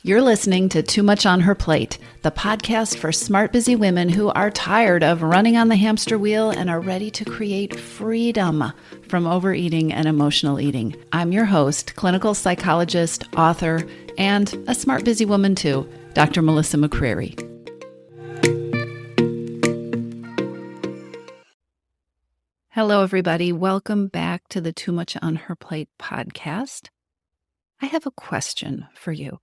You're listening to Too Much on Her Plate, the podcast for smart, busy women who are tired of running on the hamster wheel and are ready to create freedom from overeating and emotional eating. I'm your host, clinical psychologist, author, and a smart, busy woman too, Dr. Melissa McCreary. Hello, everybody. Welcome back to the Too Much on Her Plate podcast. I have a question for you.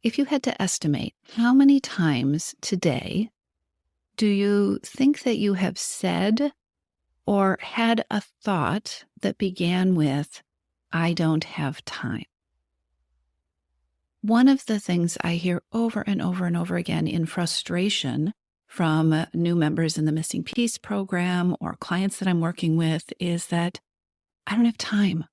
If you had to estimate how many times today do you think that you have said or had a thought that began with, I don't have time? One of the things I hear over and over and over again in frustration from new members in the Missing Piece program or clients that I'm working with is that I don't have time.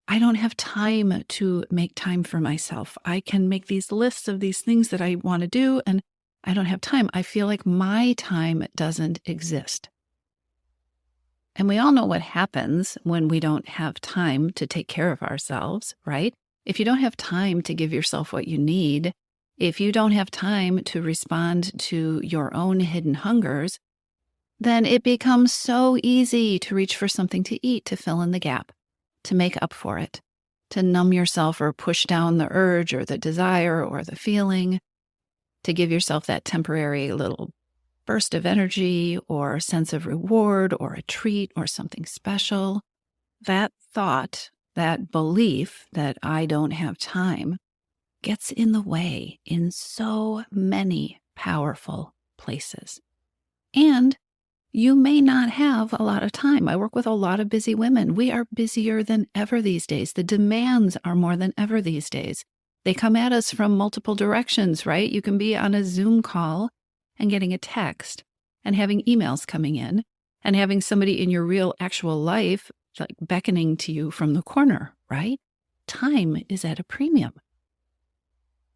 I don't have time to make time for myself. I can make these lists of these things that I want to do, and I don't have time. I feel like my time doesn't exist. And we all know what happens when we don't have time to take care of ourselves, right? If you don't have time to give yourself what you need, if you don't have time to respond to your own hidden hungers, then it becomes so easy to reach for something to eat to fill in the gap, to make up for it, to numb yourself or push down the urge or the desire or the feeling, to give yourself that temporary little burst of energy or sense of reward or a treat or something special. That thought, that belief that I don't have time gets in the way in so many powerful places. And you may not have a lot of time. I work with a lot of busy women. We are busier than ever these days. The demands are more than ever these days. They come at us from multiple directions, right? You can be on a Zoom call and getting a text and having emails coming in and having somebody in your real actual life like beckoning to you from the corner, right? Time is at a premium.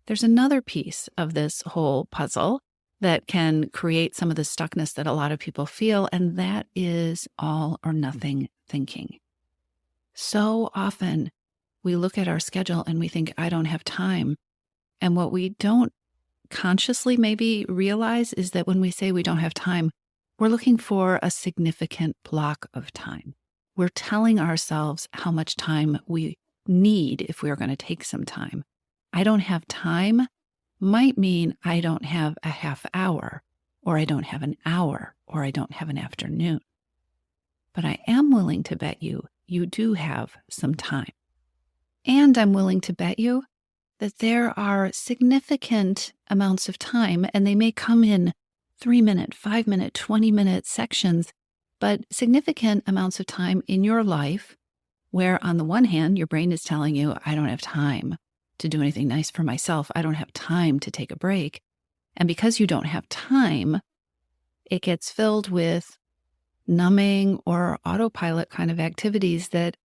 There's another piece of this whole puzzle that can create some of the stuckness that a lot of people feel, and that is all or nothing thinking. So often we look at our schedule and we think, I don't have time. And what we don't consciously maybe realize is that when we say we don't have time, we're looking for a significant block of time. We're telling ourselves how much time we need if we are going to take some time. I don't have time might mean I don't have a half hour, or I don't have an hour, or I don't have an afternoon. But I am willing to bet you do have some time. And I'm willing to bet you that there are significant amounts of time, and they may come in 3-minute, 5-minute, 20-minute sections, but significant amounts of time in your life where on the one hand, your brain is telling you, I don't have time to do anything nice for myself. I don't have time to take a break. And because you don't have time, it gets filled with numbing or autopilot kind of activities that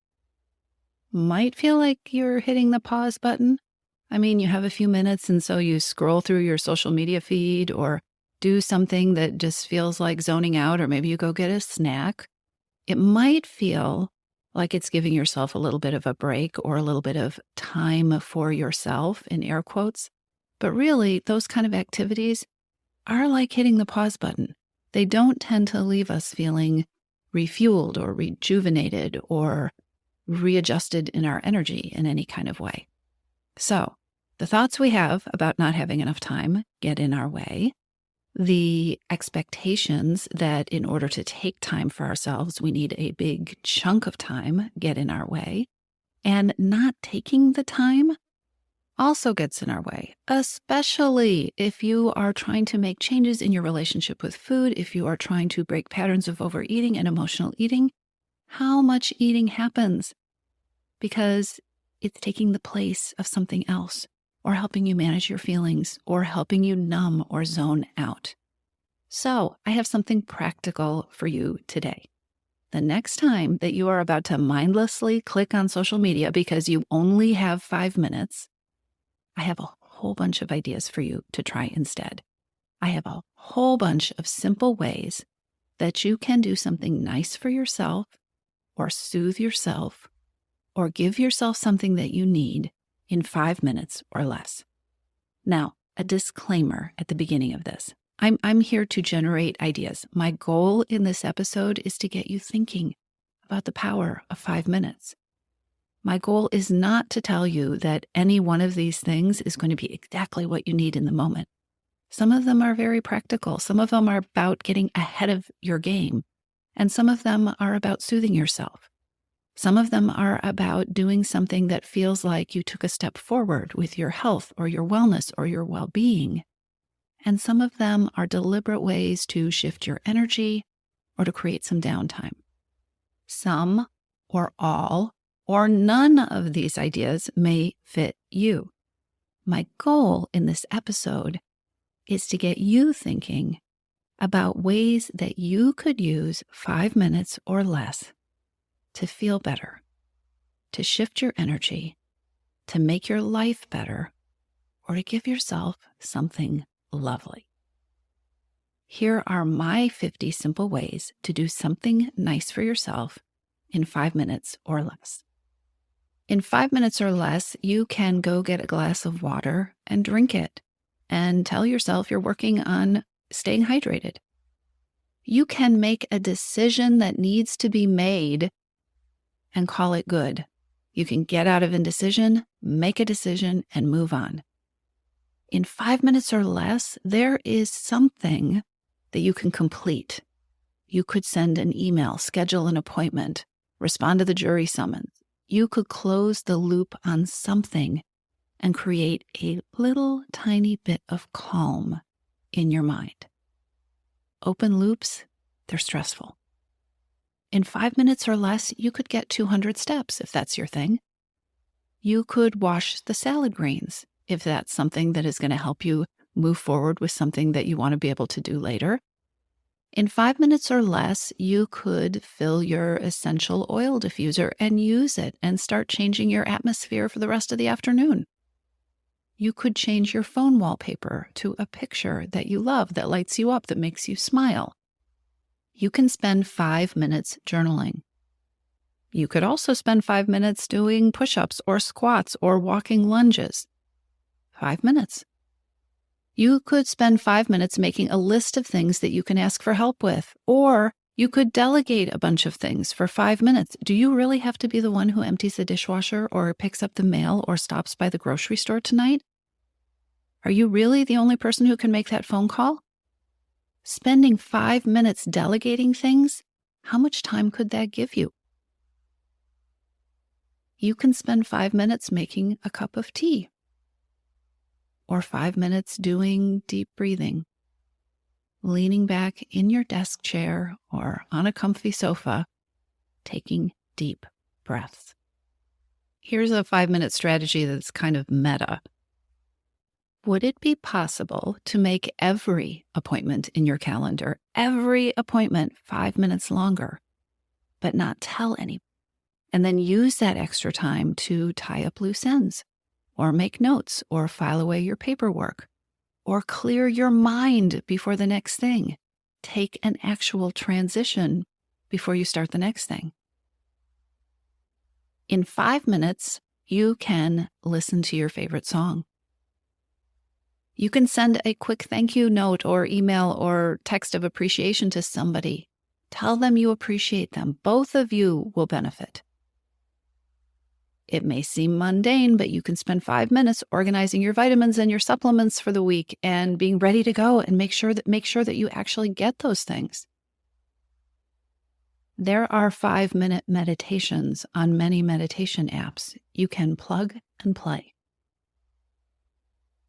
might feel like you're hitting the pause button. I mean, you have a few minutes and so you scroll through your social media feed or do something that just feels like zoning out, or maybe you go get a snack. It might feel like it's giving yourself a little bit of a break or a little bit of time for yourself, in air quotes. But really, those kind of activities are like hitting the pause button. They don't tend to leave us feeling refueled or rejuvenated or readjusted in our energy in any kind of way. So the thoughts we have about not having enough time get in our way. The expectations that in order to take time for ourselves, we need a big chunk of time get in our way. And not taking the time also gets in our way, especially if you are trying to make changes in your relationship with food, if you are trying to break patterns of overeating and emotional eating. How much eating happens? Because it's taking the place of something else, or helping you manage your feelings, or helping you numb or zone out. So I have something practical for you today. The next time that you are about to mindlessly click on social media because you only have 5 minutes, I have a whole bunch of ideas for you to try instead. I have a whole bunch of simple ways that you can do something nice for yourself, or soothe yourself, or give yourself something that you need in 5 minutes or less. Now, a disclaimer at the beginning of this. I'm here to generate ideas. My goal in this episode is to get you thinking about the power of 5 minutes. My goal is not to tell you that any one of these things is going to be exactly what you need in the moment. Some of them are very practical. Some of them are about getting ahead of your game. And some of them are about soothing yourself. Some of them are about doing something that feels like you took a step forward with your health or your wellness or your well-being. And some of them are deliberate ways to shift your energy or to create some downtime. Some or all or none of these ideas may fit you. My goal in this episode is to get you thinking about ways that you could use 5 minutes or less to feel better, to shift your energy, to make your life better, or to give yourself something lovely. Here are my 50 simple ways to do something nice for yourself in 5 minutes or less. In 5 minutes or less, you can go get a glass of water and drink it and tell yourself you're working on staying hydrated. You can make a decision that needs to be made and call it good. You can get out of indecision, make a decision, and move on. In 5 minutes or less, there is something that you can complete. You could send an email, schedule an appointment, respond to the jury summons. You could close the loop on something and create a little tiny bit of calm in your mind. Open loops, they're stressful. In 5 minutes or less, you could get 200 steps if that's your thing. You could wash the salad greens if that's something that is going to help you move forward with something that you want to be able to do later. In 5 minutes or less, you could fill your essential oil diffuser and use it and start changing your atmosphere for the rest of the afternoon. You could change your phone wallpaper to a picture that you love, that lights you up, that makes you smile. You can spend 5 minutes journaling. You could also spend 5 minutes doing push-ups or squats or walking lunges. 5 minutes. You could spend 5 minutes making a list of things that you can ask for help with, or you could delegate a bunch of things for 5 minutes. Do you really have to be the one who empties the dishwasher or picks up the mail or stops by the grocery store tonight? Are you really the only person who can make that phone call? Spending 5 minutes delegating things, how much time could that give you? You can spend 5 minutes making a cup of tea, or 5 minutes doing deep breathing, leaning back in your desk chair or on a comfy sofa, taking deep breaths. Here's a 5-minute strategy that's kind of meta. Would it be possible to make every appointment in your calendar, every appointment 5 minutes longer, but not tell anyone? And then use that extra time to tie up loose ends, or make notes, or file away your paperwork, or clear your mind before the next thing. Take an actual transition before you start the next thing. In 5 minutes, you can listen to your favorite song. You can send a quick thank you note or email or text of appreciation to somebody. Tell them you appreciate them. Both of you will benefit. It may seem mundane, but you can spend 5 minutes organizing your vitamins and your supplements for the week and being ready to go and make sure that you actually get those things. There are 5-minute meditations on many meditation apps. You can plug and play.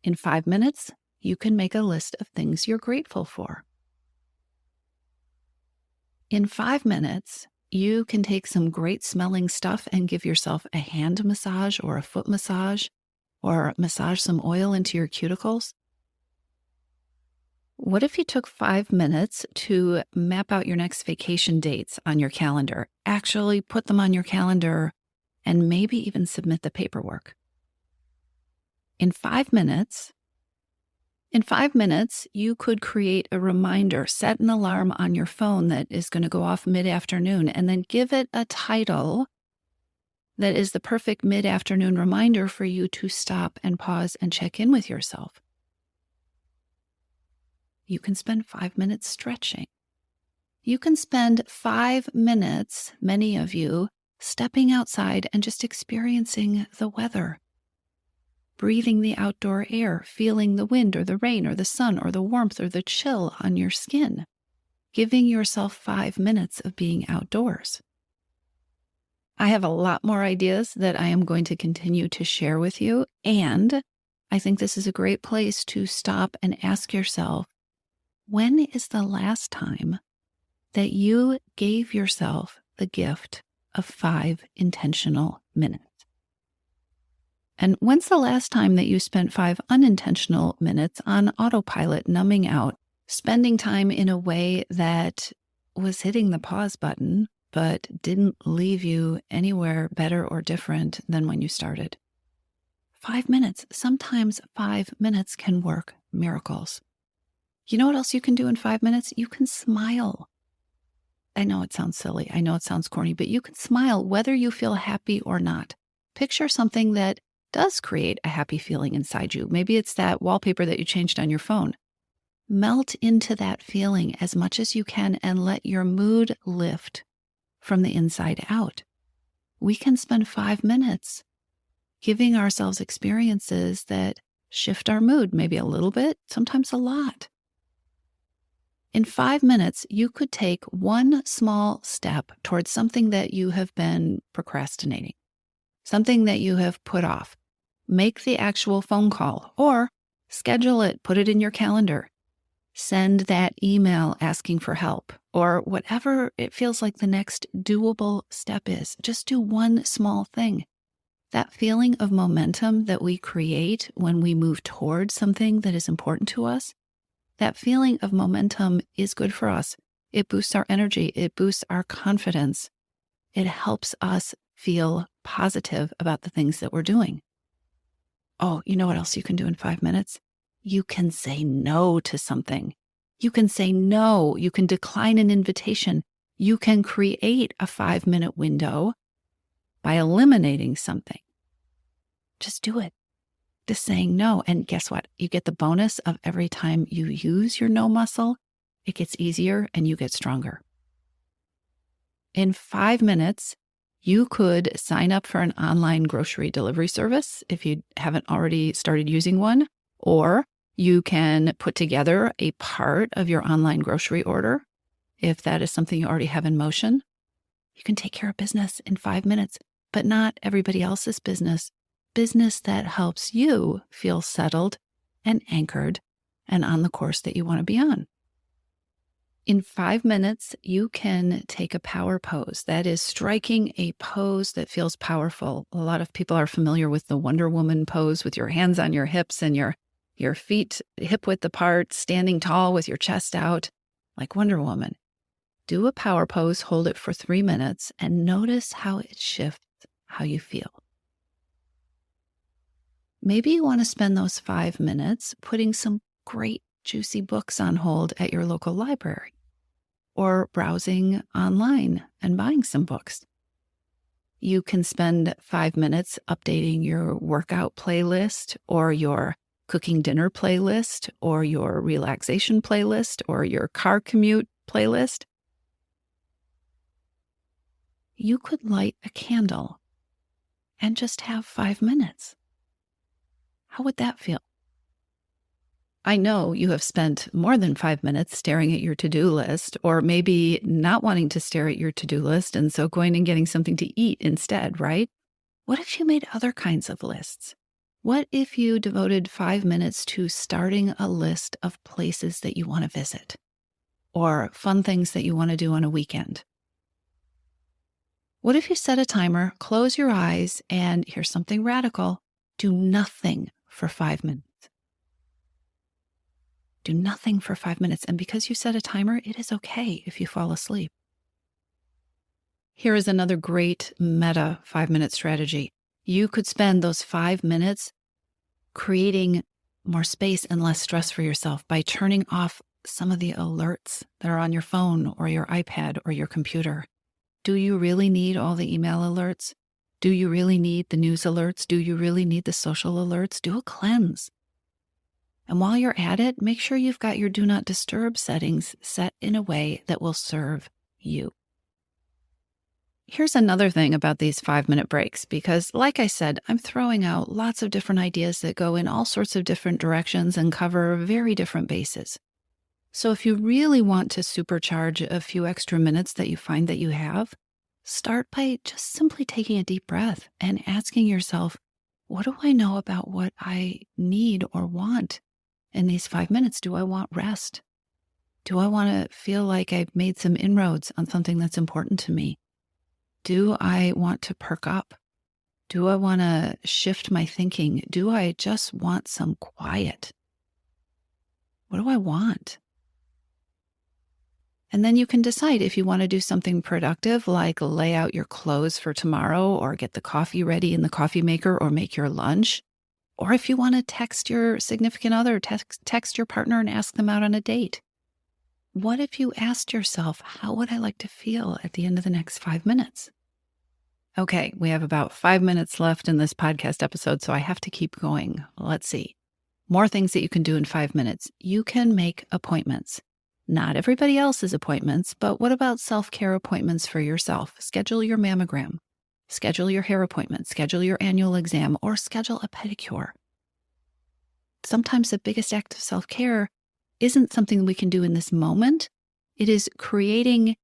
In 5 minutes, you can make a list of things you're grateful for. In 5 minutes, you can take some great smelling stuff and give yourself a hand massage or a foot massage, or massage some oil into your cuticles. What if you took 5 minutes to map out your next vacation dates on your calendar, actually put them on your calendar, and maybe even submit the paperwork? In 5 minutes, you could create a reminder, set an alarm on your phone that is going to go off mid-afternoon, and then give it a title that is the perfect mid-afternoon reminder for you to stop and pause and check in with yourself. You can spend 5 minutes stretching. You can spend 5 minutes, many of you, stepping outside and just experiencing the weather. Breathing the outdoor air, feeling the wind or the rain or the sun or the warmth or the chill on your skin. Giving yourself 5 minutes of being outdoors. I have a lot more ideas that I am going to continue to share with you, and I think this is a great place to stop and ask yourself, when is the last time that you gave yourself the gift of 5 intentional minutes? And when's the last time that you spent 5 unintentional minutes on autopilot, numbing out, spending time in a way that was hitting the pause button, but didn't leave you anywhere better or different than when you started? 5 minutes. Sometimes 5 minutes can work miracles. You know what else you can do in 5 minutes? You can smile. I know it sounds silly. I know it sounds corny, but you can smile whether you feel happy or not. Picture something that does create a happy feeling inside you. Maybe it's that wallpaper that you changed on your phone. Melt into that feeling as much as you can and let your mood lift from the inside out. We can spend 5 minutes giving ourselves experiences that shift our mood, maybe a little bit, sometimes a lot. In 5 minutes, you could take one small step towards something that you have been procrastinating, something that you have put off. Make the actual phone call or schedule it, put it in your calendar. Send that email asking for help or whatever it feels like the next doable step is. Just do one small thing. That feeling of momentum that we create when we move towards something that is important to us, that feeling of momentum is good for us. It boosts our energy. It boosts our confidence. It helps us feel positive about the things that we're doing. Oh, you know what else you can do in 5 minutes? You can say no to something. You can say no. You can decline an invitation. You can create a 5-minute window by eliminating something. Just do it. Just saying no. And guess what? You get the bonus of every time you use your no muscle, it gets easier and you get stronger. In 5 minutes, you could sign up for an online grocery delivery service if you haven't already started using one, or you can put together a part of your online grocery order if that is something you already have in motion. You can take care of business in 5 minutes, but not everybody else's business. Business that helps you feel settled and anchored and on the course that you want to be on. In 5 minutes, you can take a power pose. That is striking a pose that feels powerful. A lot of people are familiar with the Wonder Woman pose with your hands on your hips and your feet hip width apart, standing tall with your chest out like Wonder Woman. Do a power pose, hold it for 3 minutes, and notice how it shifts how you feel. Maybe you want to spend those 5 minutes putting some great juicy books on hold at your local library, or browsing online and buying some books. You can spend 5 minutes updating your workout playlist or your cooking dinner playlist or your relaxation playlist or your car commute playlist. You could light a candle and just have 5 minutes. How would that feel? I know you have spent more than 5 minutes staring at your to-do list, or maybe not wanting to stare at your to-do list and so going and getting something to eat instead, right? What if you made other kinds of lists? What if you devoted 5 minutes to starting a list of places that you want to visit or fun things that you want to do on a weekend? What if you set a timer, close your eyes, and here's something radical, do nothing for 5 minutes? Do nothing for 5 minutes. And because you set a timer, it is okay if you fall asleep. Here is another great meta 5-minute strategy. You could spend those 5 minutes creating more space and less stress for yourself by turning off some of the alerts that are on your phone or your iPad or your computer. Do you really need all the email alerts? Do you really need the news alerts? Do you really need the social alerts? Do a cleanse. And while you're at it, make sure you've got your do not disturb settings set in a way that will serve you. Here's another thing about these 5-minute breaks, because like I said, I'm throwing out lots of different ideas that go in all sorts of different directions and cover very different bases. So if you really want to supercharge a few extra minutes that you find that you have, start by just simply taking a deep breath and asking yourself, what do I know about what I need or want in these 5 minutes? Do I want rest? Do I want to feel like I've made some inroads on something that's important to me? Do I want to perk up? Do I want to shift my thinking? Do I just want some quiet? What do I want? And then you can decide if you want to do something productive, like lay out your clothes for tomorrow or get the coffee ready in the coffee maker or make your lunch. Or if you want to text your significant other, text your partner and ask them out on a date. What if you asked yourself, how would I like to feel at the end of the next 5 minutes? Okay, we have about 5 minutes left in this podcast episode, so I have to keep going. Let's see. More things that you can do in 5 minutes. You can make appointments. Not everybody else's appointments, but what about self-care appointments for yourself? Schedule your mammogram, schedule your hair appointment, schedule your annual exam, or schedule a pedicure. Sometimes the biggest act of self-care isn't something we can do in this moment. It is creating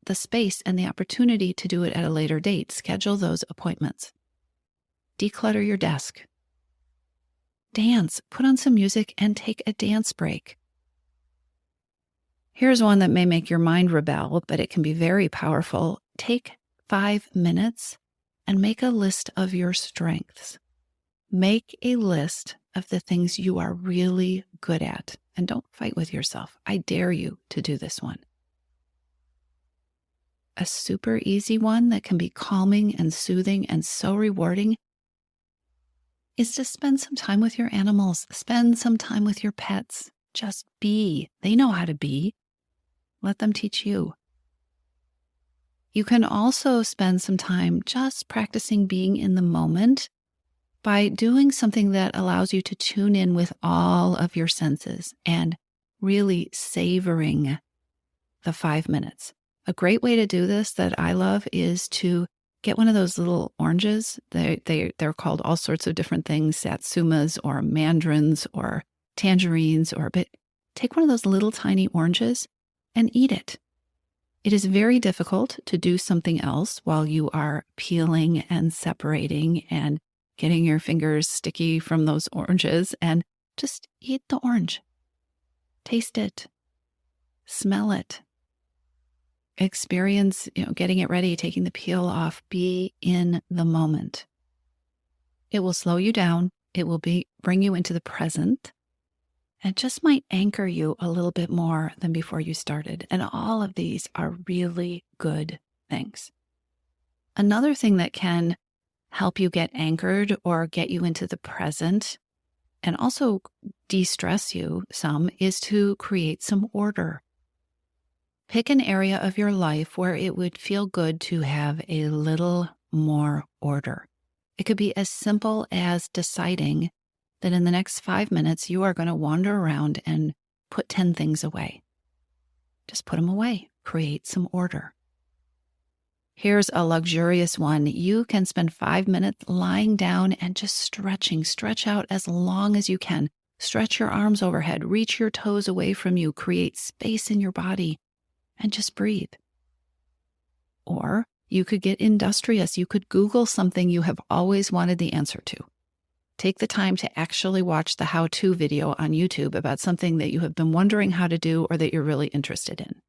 the space and the opportunity to do it at a later date. Schedule those appointments. Declutter your desk. Dance, put on some music and take a dance break. Here's one that may make your mind rebel, but it can be very powerful. Take 5 minutes and make a list of your strengths. Make a list of the things you are really good at, and don't fight with yourself. I dare you to do this one. A super easy one that can be calming and soothing and so rewarding is to spend some time with your animals. Spend some time with your pets. Just be. They know how to be. Let them teach you. You can also spend some time just practicing being in the moment by doing something that allows you to tune in with all of your senses and really savoring the 5 minutes. A great way to do this that I love is to get one of those little oranges. They're called all sorts of different things, satsumas or mandarins or tangerines, but take one of those little tiny oranges and eat it. It is very difficult to do something else while you are peeling and separating and getting your fingers sticky from those oranges, and just eat the orange. Taste it. Smell it. Experience, getting it ready, taking the peel off. Be in the moment. It will slow you down. It will bring you into the present. And just might anchor you a little bit more than before you started. And all of these are really good things. Another thing that can help you get anchored or get you into the present and also de-stress you some is to create some order. Pick an area of your life where it would feel good to have a little more order. It could be as simple as deciding that in the next 5 minutes, you are going to wander around and put 10 things away. Just put them away. Create some order. Here's a luxurious one. You can spend 5 minutes lying down and just stretching. Stretch out as long as you can. Stretch your arms overhead. Reach your toes away from you. Create space in your body and just breathe. Or you could get industrious. You could Google something you have always wanted the answer to. Take the time to actually watch the how-to video on YouTube about something that you have been wondering how to do or that you're really interested in.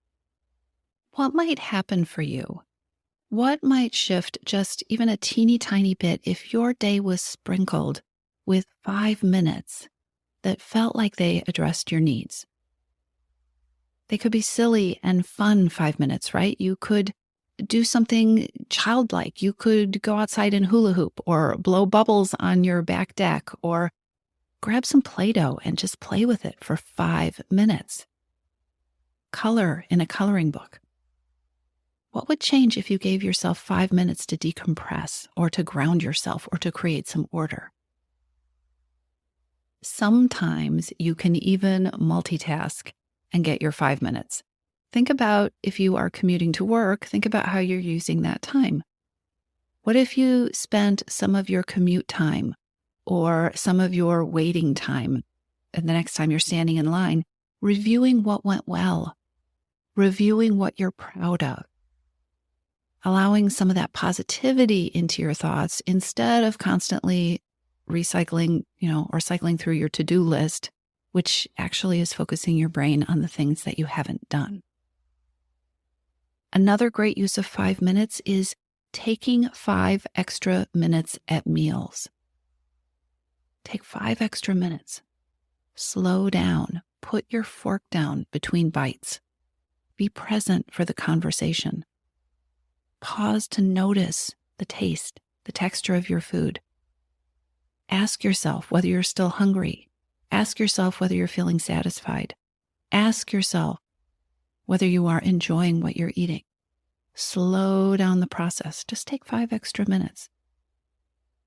What might happen for you? What might shift just even a teeny tiny bit if your day was sprinkled with 5 minutes that felt like they addressed your needs? They could be silly and fun 5 minutes, right? You could do something childlike. You could go outside and hula hoop or blow bubbles on your back deck or grab some Play-Doh and just play with it for 5 minutes. Color in a coloring book. What would change if you gave yourself 5 minutes to decompress or to ground yourself or to create some order? Sometimes you can even multitask and get your 5 minutes. Think about if you are commuting to work, think about how you're using that time. What if you spent some of your commute time or some of your waiting time, and the next time you're standing in line, reviewing what went well, reviewing what you're proud of, allowing some of that positivity into your thoughts instead of constantly recycling, or cycling through your to-do list, which actually is focusing your brain on the things that you haven't done. Another great use of 5 minutes is taking 5 extra minutes at meals. Take 5 extra minutes. Slow down. Put your fork down between bites. Be present for the conversation. Pause to notice the taste, the texture of your food. Ask yourself whether you're still hungry. Ask yourself whether you're feeling satisfied. Ask yourself whether you are enjoying what you're eating. Slow down the process. Just take 5 extra minutes.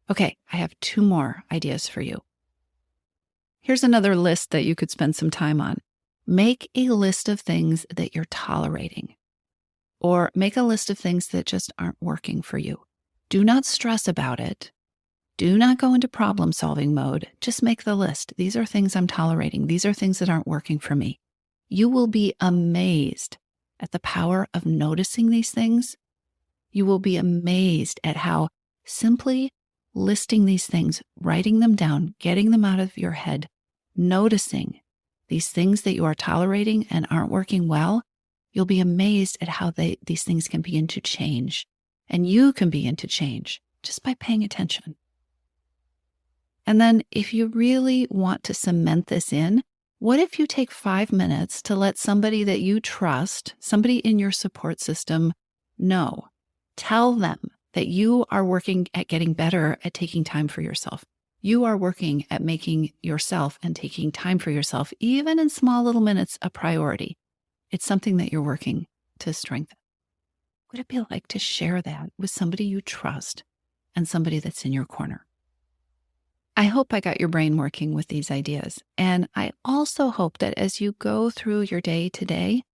Okay, I have 2 more ideas for you. Here's another list that you could spend some time on. Make a list of things that you're tolerating, or make a list of things that just aren't working for you. Do not stress about it. Do not go into problem-solving mode. Just make the list. These are things I'm tolerating. These are things that aren't working for me. You will be amazed at the power of noticing these things. You will be amazed at how simply listing these things, writing them down, getting them out of your head, noticing these things that you are tolerating and aren't working well, you'll be amazed at how these things can begin to change. And you can begin to change just by paying attention. And then if you really want to cement this in, what if you take 5 minutes to let somebody that you trust, somebody in your support system, know? Tell them that you are working at getting better at taking time for yourself. You are working at making yourself and taking time for yourself, even in small little minutes, a priority. It's something that you're working to strengthen. What would it be like to share that with somebody you trust and somebody that's in your corner? I hope I got your brain working with these ideas. And I also hope that as you go through your day today,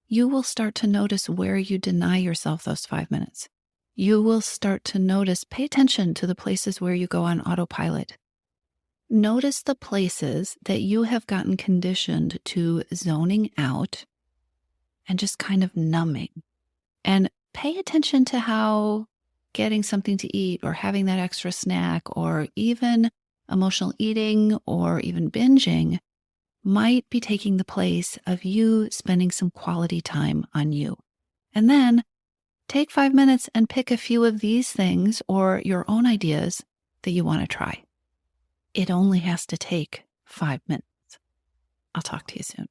you will start to notice where you deny yourself those 5 minutes. You will start to notice, pay attention to the places where you go on autopilot. Notice the places that you have gotten conditioned to zoning out and just kind of numbing. And pay attention to how getting something to eat or having that extra snack or even emotional eating or even binging might be taking the place of you spending some quality time on you. And then take 5 minutes and pick a few of these things or your own ideas that you want to try. It only has to take 5 minutes. I'll talk to you soon.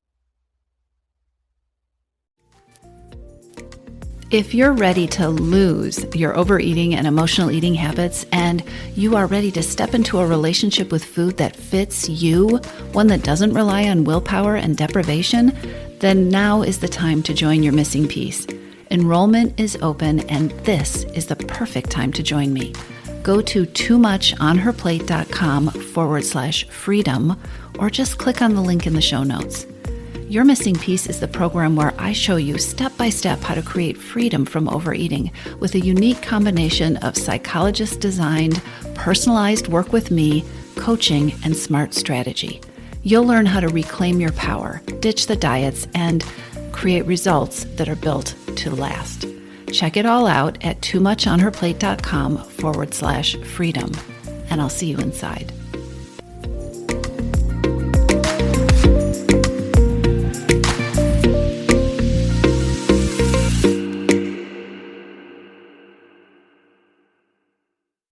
If you're ready to lose your overeating and emotional eating habits and you are ready to step into a relationship with food that fits you, one that doesn't rely on willpower and deprivation, then now is the time to join your missing piece. Enrollment is open and this is the perfect time to join me. Go to toomuchonherplate.com/freedom or just click on the link in the show notes. Your Missing Piece is the program where I show you step-by-step how to create freedom from overeating with a unique combination of psychologist-designed, personalized work with me, coaching, and smart strategy. You'll learn how to reclaim your power, ditch the diets, and create results that are built to last. Check it all out at toomuchonherplate.com/freedom, and I'll see you inside.